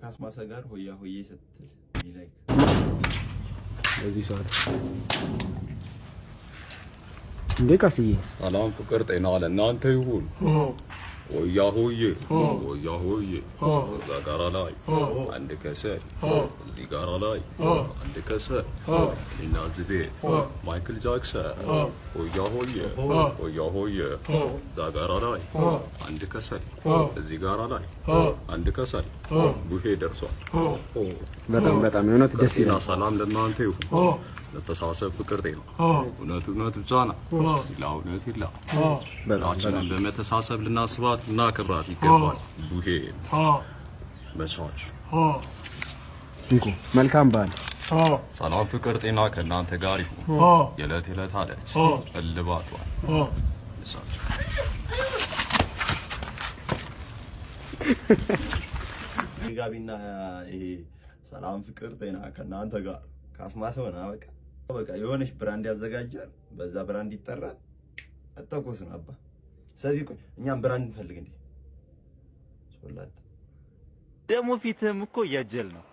ካስማሰ ጋር ሆያ ሆዬ ስትል ሚላይክ ለዚህ ሰዓት እንዴ ካስዬ ሰላም ፍቅር ጤና ለእናንተ ይሁን። ሆያ ሆዬ ሆያ ሆዬ እዛ ጋራ ላይ አንድ ከሰል እዚህ ጋራ ላይ አንድ ከሰል እኔና ዝቤ ማይክል ጃክሰን ሆያ ሆዬ ሆያ ሆዬ እዛ ጋራ ላይ አንድ ከሰል እዚህ ጋራ ላይ አንድ ከሰል ቡሄ ደርሷል። በጣም እውነት ደስ ይላል። ሰላም ለእናንተ ይሁን። ለተሳሰብ ፍቅር ጤና እውነት ብቻ ነው። ለእውነት ይላ በላችንን በመተሳሰብ ልናስባት እና ክብራት ይገባል። ቡሄ መስራች እንኩ መልካም በዓል። ሰላም ፍቅር ጤና ከእናንተ ጋር ይሁን። የዕለት አለች እልባቷል እሳች ጋቢና ይሄ ሰላም ፍቅር ጤና ከእናንተ ጋር ካስማሰ ሆነ በቃ የሆነች ብራንድ ያዘጋጃል። በዛ ብራንድ ይጠራል። አጣቆስ ነው አባ። ስለዚህ እኛም ብራንድ እንፈልግ እንዴ ሶላት ደሞ ፊትህም እኮ እያጀል ነው።